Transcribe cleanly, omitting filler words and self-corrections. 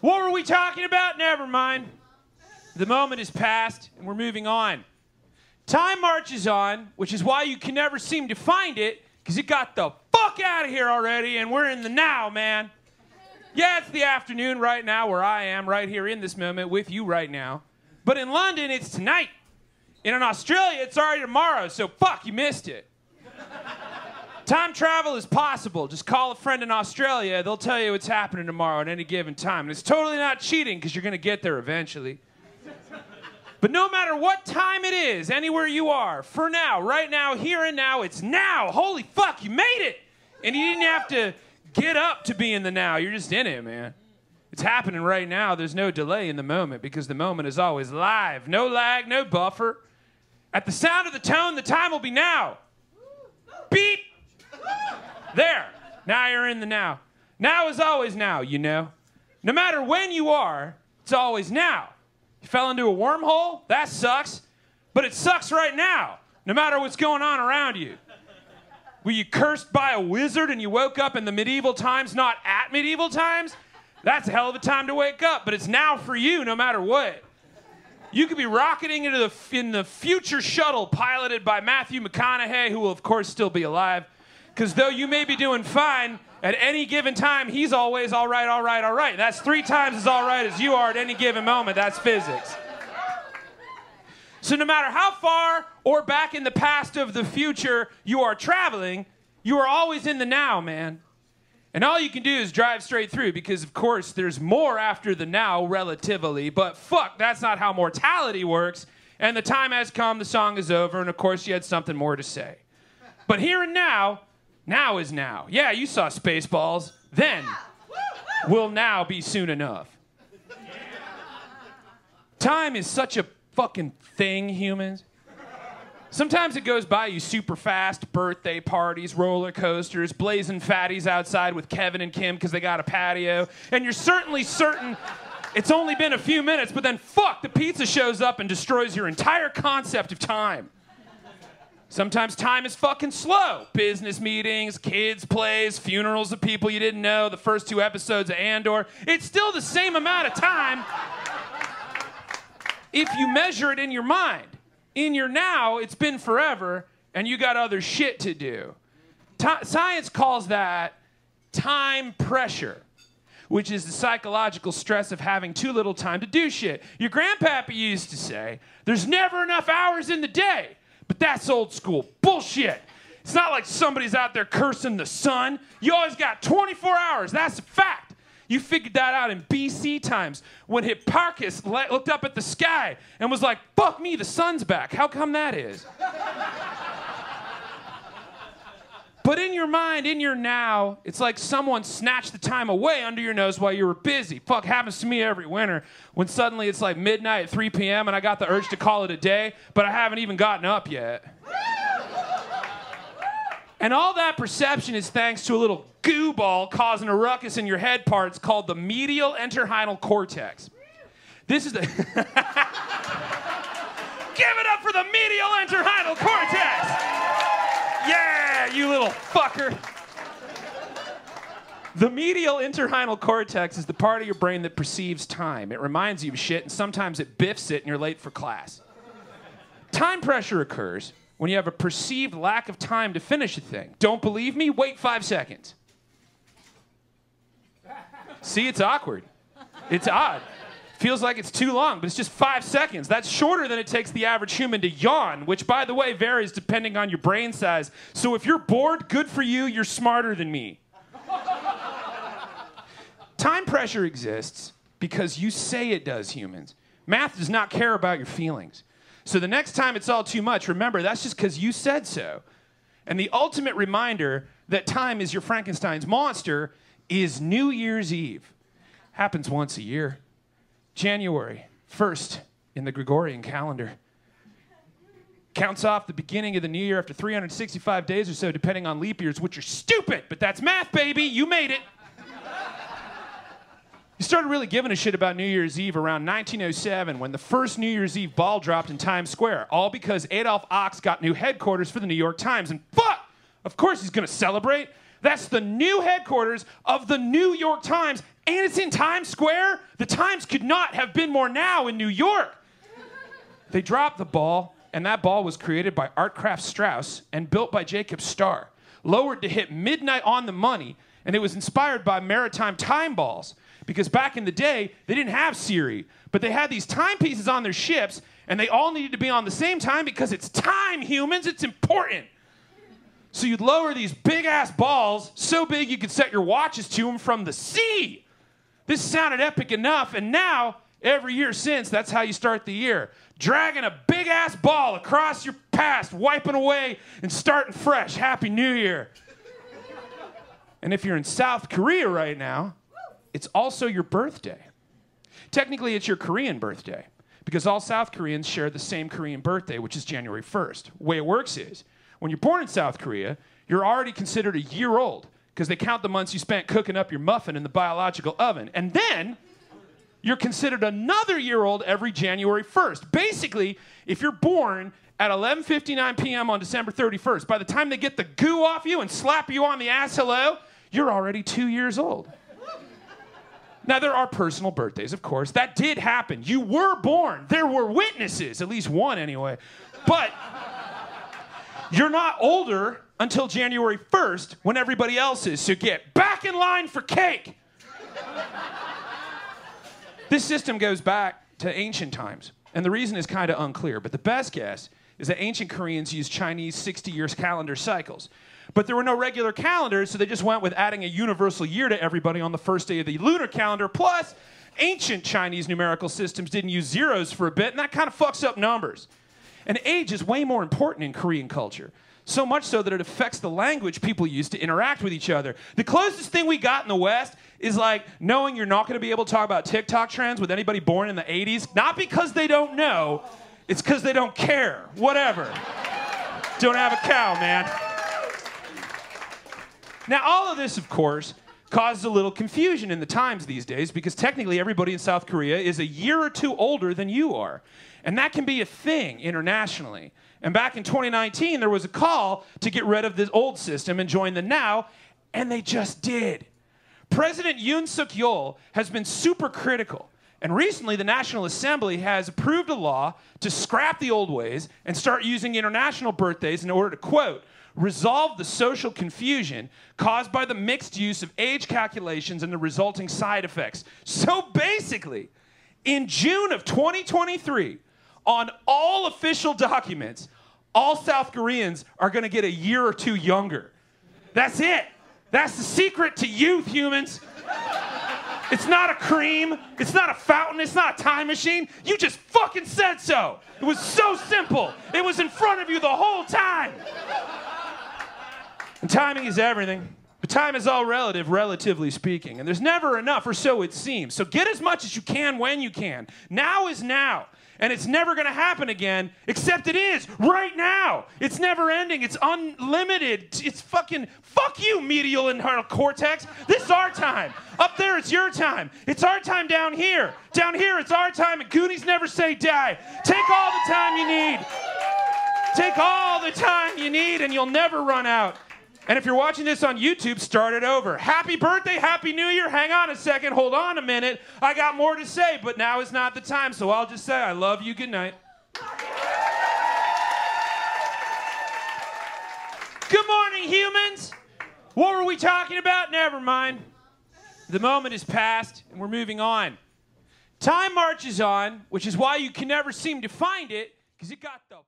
What were we talking about? Never mind. The moment is past, and we're moving on. Time marches on, which is why you can never seem to find it, because it got the fuck out of here already, and we're in the now, man. Yeah, it's the afternoon right now where I am, right here in this moment with you right now. But in London, it's tonight. And in Australia, it's already tomorrow, so fuck, you missed it. Time travel is possible. Just call a friend in Australia. They'll tell you what's happening tomorrow at any given time. And it's totally not cheating because you're going to get there eventually. But no matter what time it is, anywhere you are, for now, right now, here and now, it's now. Holy fuck, you made it. And you didn't have to get up to be in the now. You're just in it, man. It's happening right now. There's no delay in the moment because the moment is always live. No lag, no buffer. At the sound of the tone, the time will be now. Beep. There. Now you're in the now. Now is always now, you know. No matter when you are, it's always now. You fell into a wormhole? That sucks. But it sucks right now, no matter what's going on around you. Were you cursed by a wizard and you woke up in the medieval times, not at medieval times? That's a hell of a time to wake up, but it's now for you no matter what. You could be rocketing into in the future shuttle piloted by Matthew McConaughey, who will of course still be alive. Because though you may be doing fine, at any given time, he's always all right, all right, all right. That's 3 times as all right as you are at any given moment. That's physics. So no matter how far or back in the past of the future you are traveling, you are always in the now, man. And all you can do is drive straight through because, of course, there's more after the now relatively. But fuck, that's not how mortality works. And the time has come, the song is over, and of course you had something more to say. But here and now, now is now. Yeah, you saw Spaceballs. Then will now be soon enough. Time is such a fucking thing, humans. Sometimes it goes by you super fast. Birthday parties, roller coasters, blazing fatties outside with Kevin and Kim because they got a patio. And you're certainly certain it's only been a few minutes, but then fuck, the pizza shows up and destroys your entire concept of time. Sometimes time is fucking slow. Business meetings, kids' plays, funerals of people you didn't know, the first 2 episodes of Andor. It's still the same amount of time if you measure it in your mind. In your now, it's been forever, and you got other shit to do. Science calls that time pressure, which is the psychological stress of having too little time to do shit. Your grandpappy used to say, there's never enough hours in the day. But that's old school bullshit. It's not like somebody's out there cursing the sun. You always got 24 hours. That's a fact. You figured that out in BC times when Hipparchus looked up at the sky and was like, fuck me, the sun's back. How come that is? But in your mind, in your now, it's like someone snatched the time away under your nose while you were busy. Fuck, happens to me every winter when suddenly it's like midnight at 3 p.m. and I got the urge to call it a day, but I haven't even gotten up yet. And all that perception is thanks to a little goo ball causing a ruckus in your head parts called the medial entorhinal cortex. This is the... Give it up for the medial entorhinal cortex! Yeah, you little fucker. The medial entorhinal cortex is the part of your brain that perceives time. It reminds you of shit, and sometimes it biffs it and you're late for class. Time pressure occurs when you have a perceived lack of time to finish a thing. Don't believe me? Wait 5 seconds. See, it's awkward. It's odd. Feels like it's too long, but it's just 5 seconds. That's shorter than it takes the average human to yawn, which, by the way, varies depending on your brain size. So if you're bored, good for you, you're smarter than me. Time pressure exists because you say it does, humans. Math does not care about your feelings. So the next time it's all too much, remember, that's just because you said so. And the ultimate reminder that time is your Frankenstein's monster is New Year's Eve. Happens once a year. January 1st in the Gregorian calendar. Counts off the beginning of the new year after 365 days or so, depending on leap years, which are stupid, but that's math, baby. You made it. You started really giving a shit about New Year's Eve around 1907 when the first New Year's Eve ball dropped in Times Square, all because Adolph Ochs got new headquarters for the New York Times. And fuck, of course he's going to celebrate. That's the new headquarters of the New York Times And it's in Times Square. The times could not have been more now in New York. They dropped the ball, and that ball was created by Artcraft Strauss and built by Jacob Starr, lowered to hit midnight on the money, and it was inspired by maritime time balls. Because back in the day, they didn't have Siri, but they had these timepieces on their ships, and they all needed to be on the same time because it's time, humans. It's important. So you'd lower these big-ass balls, so big you could set your watches to them from the sea. This sounded epic enough, and now, every year since, that's how you start the year. Dragging a big-ass ball across your past, wiping away, and starting fresh. Happy New Year. And if you're in South Korea right now, it's also your birthday. Technically, it's your Korean birthday, because all South Koreans share the same Korean birthday, which is January 1st. The way it works is, when you're born in South Korea, you're already considered a year old, because they count the months you spent cooking up your muffin in the biological oven. And then, you're considered another year old every January 1st. Basically, if you're born at 11:59 p.m. on December 31st, by the time they get the goo off you and slap you on the ass hello, you're already 2 years old. Now, there are personal birthdays, of course. That did happen. You were born. There were witnesses, at least one anyway. But you're not older until January 1st when everybody else is, so get back in line for cake. This system goes back to ancient times, and the reason is kind of unclear, but the best guess is that ancient Koreans used Chinese 60-year calendar cycles. But there were no regular calendars, so they just went with adding a universal year to everybody on the first day of the lunar calendar. Plus, ancient Chinese numerical systems didn't use zeros for a bit, and that kind of fucks up numbers. And age is way more important in Korean culture. So much so that it affects the language people use to interact with each other. The closest thing we got in the West is like knowing you're not going to be able to talk about TikTok trends with anybody born in the 80s. Not because they don't know, it's because they don't care. Whatever. Don't have a cow, man. Now, all of this, of course, causes a little confusion in the times these days because technically everybody in South Korea is a year or two older than you are. And that can be a thing internationally. And back in 2019, there was a call to get rid of this old system and join the now, and they just did. President Yoon Suk-yeol has been super critical. And recently, the National Assembly has approved a law to scrap the old ways and start using international birthdays in order to, quote, resolve the social confusion caused by the mixed use of age calculations and the resulting side effects. So basically, in June of 2023, on all official documents, all South Koreans are going to get a year or two younger. That's it. That's the secret to youth, humans. It's not a cream. It's not a fountain. It's not a time machine. You just fucking said so. It was so simple. It was in front of you the whole time. And timing is everything. But time is all relative, relatively speaking. And there's never enough, or so it seems. So get as much as you can when you can. Now is now. And it's never going to happen again, except it is, right now. It's never ending. It's unlimited. It's fucking, fuck you, medial and cortex. This is our time. Up there, it's your time. It's our time down here. Down here, it's our time, and Goonies never say die. Take all the time you need. Take all the time you need, and you'll never run out. And if you're watching this on YouTube, start it over. Happy birthday, Happy New Year. Hang on a second, hold on a minute. I got more to say, but now is not the time, so I'll just say I love you, good night. Good morning, humans. What were we talking about? Never mind. The moment is past, and we're moving on. Time marches on, which is why you can never seem to find it, because it got the